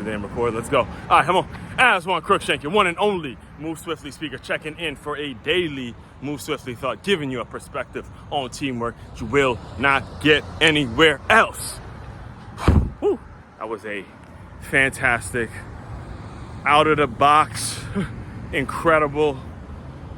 today and record. Let's go. All right, come on. As one Crookshank, your one and only Move Swiftly speaker, checking in for a daily Move Swiftly thought, giving you a perspective on teamwork that you will not get anywhere else. Whew. That was a fantastic, out of the box, incredible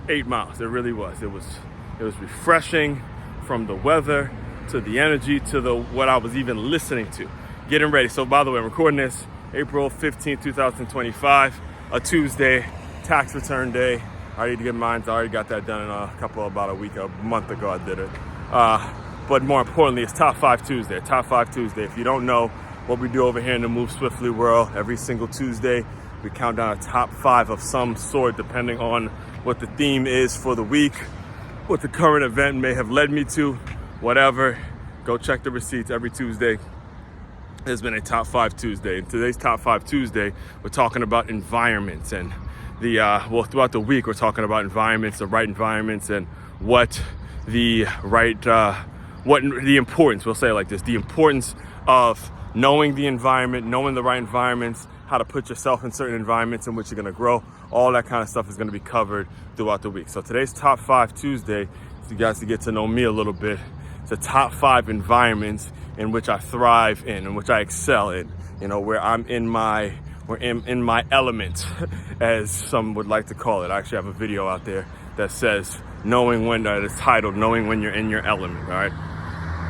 8 miles. It really was. It was refreshing, from the weather to the energy to what I was even listening to. Getting ready. So by the way, I'm recording this April 15th, 2025, a Tuesday, tax return day. I already get mine. I already got that done in about a month ago I did it. But more importantly, it's Top 5 Tuesday. Top 5 Tuesday. If you don't know what we do over here in the Move Swiftly world, every single Tuesday, we count down a top 5 of some sort, depending on what the theme is for the week, what the current event may have led me to, whatever. Go check the receipts every Tuesday. Has been a Top 5 Tuesday. And today's Top 5 Tuesday, we're talking about environments, and throughout the week, we're talking about environments, the right environments, and what the importance, we'll say it like this, the importance of knowing the environment, knowing the right environments, how to put yourself in certain environments in which you're going to grow. All that kind of stuff is going to be covered throughout the week. So today's Top 5 Tuesday, so you guys to get to know me a little bit, it's the top 5 environments in which I thrive in which I excel in, where I'm in my element, as some would like to call it. I actually have a video out there that says that is titled Knowing When You're in Your Element, all right?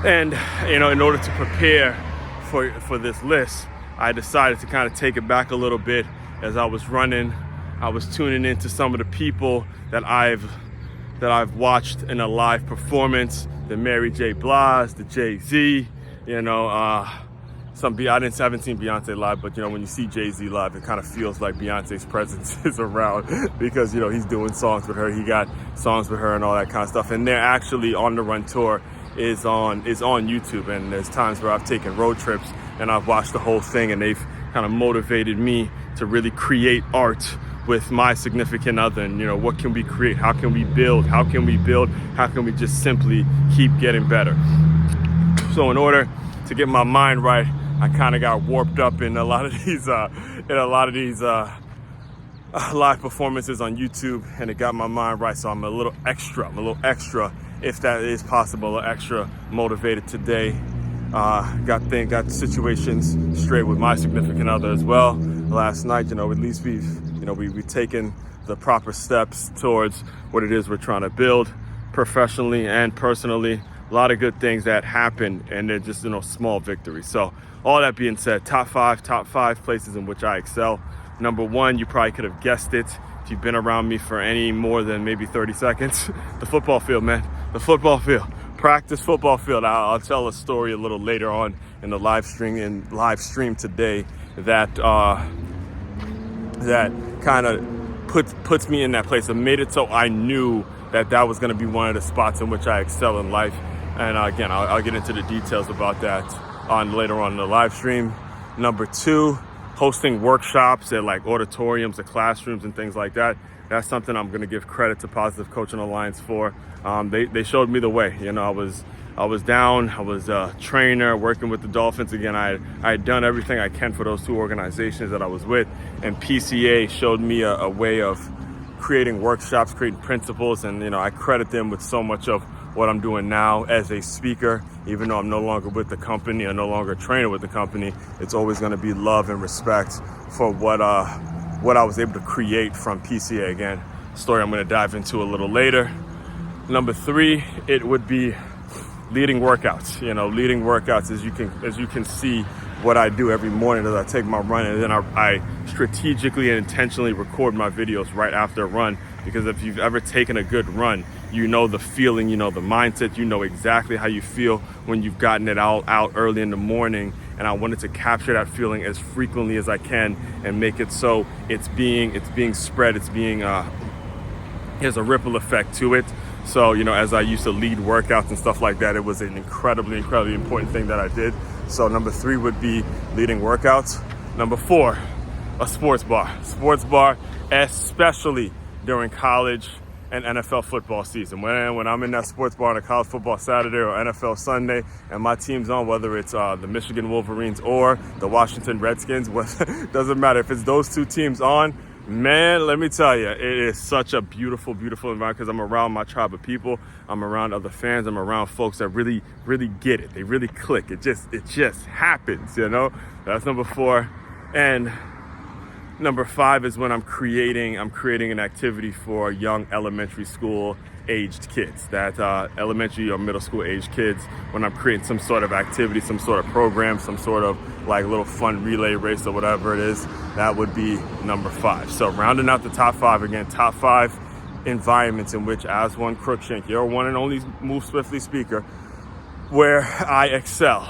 And, in order to prepare for this list, I decided to kind of take it back a little bit. As I was running, I was tuning into some of the people that I've watched in a live performance, the Mary J. Blige, the Jay-Z, I haven't seen Beyonce live, but when you see Jay-Z live, it kind of feels like Beyonce's presence is around because he's doing songs with her. He got songs with her and all that kind of stuff. And they're actually on the run tour is on YouTube. And there's times where I've taken road trips and I've watched the whole thing, and they've kind of motivated me to really create art with my significant other. And what can we create? How can we build? How can we just simply keep getting better? So in order to get my mind right, I kind of got warped up in a lot of these live performances on YouTube, and it got my mind right. So I'm a little extra, if that is possible, a little extra motivated today. Got situations straight with my significant other as well. Last night, at least we've taken the proper steps towards what it is we're trying to build professionally and personally. A lot of good things that happen, and they're just small victories. So all that being said, top five places in which I excel. Number 1, you probably could have guessed it if you've been around me for any more than maybe 30 seconds. The football field, man. The football field. Practice football field. I'll tell a story a little later on in the live stream today that kind of puts me in that place and made it so I knew that was going to be one of the spots in which I excel in life. And again, I'll get into the details about that later on in the live stream. Number 2, hosting workshops at like auditoriums, at classrooms, and things like that. That's something I'm going to give credit to Positive Coaching Alliance for. They showed me the way. I was down. I was a trainer working with the Dolphins. Again, I had done everything I can for those 2 organizations that I was with, and PCA showed me a way of creating workshops, creating principles, and I credit them with so much of what I'm doing now as a speaker. Even though I'm no longer with the company or no longer a trainer with the company, it's always going to be love and respect for what I was able to create from PCA. Again, story I'm going to dive into a little later. Number 3, it would be leading workouts. Leading workouts, as you can see what I do every morning as I take my run, and then I strategically and intentionally record my videos right after a run, because if you've ever taken a good run, the feeling, the mindset, exactly how you feel when you've gotten it out early in the morning. And I wanted to capture that feeling as frequently as I can and make it so it's being spread, there's a ripple effect to it. So, as I used to lead workouts and stuff like that, it was an incredibly, incredibly important thing that I did. So number 3 would be leading workouts. Number 4, a sports bar. Sports bar, especially during college and NFL football season. When I'm in that sports bar on a college football Saturday or NFL Sunday and my team's on, whether it's the Michigan Wolverines or the Washington Redskins, doesn't matter. If it's those two teams on, man, let me tell you, it is such a beautiful, beautiful environment because I'm around my tribe of people. I'm around other fans. I'm around folks that really, really get it. They really click. It just happens, you know? That's number 4. And number 5 is when I'm creating an activity for young elementary school aged kids, that elementary or middle school aged kids, when I'm creating some sort of activity, some sort of program, some sort of like little fun relay race or whatever it is, that would be number 5. So rounding out the top 5, again, top 5 environments in which, as one Crookshank, your one and only Move Swiftly speaker, where I excel.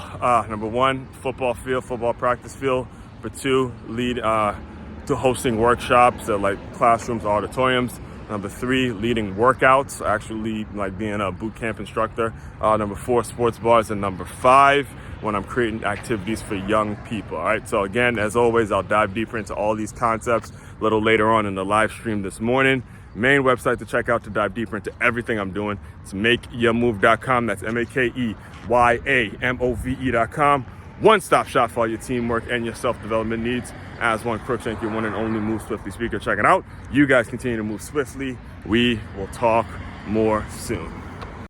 Number 1, football field, football practice field. Number 2, lead to hosting workshops at like classrooms, auditoriums. Number 3, leading workouts, actually like being a boot camp instructor. Number 4, sports bars. And number 5, when I'm creating activities for young people. All right. So again, as always, I'll dive deeper into all these concepts a little later on in the live stream this morning. Main website to check out to dive deeper into everything I'm doing. It's makeyourmove.com. That's makeyourmove.com. One-stop shop for all your teamwork and your self-development needs. As one Crookshank, your one and only Move Swiftly speaker. Check it out. You guys continue to move swiftly. We will talk more soon.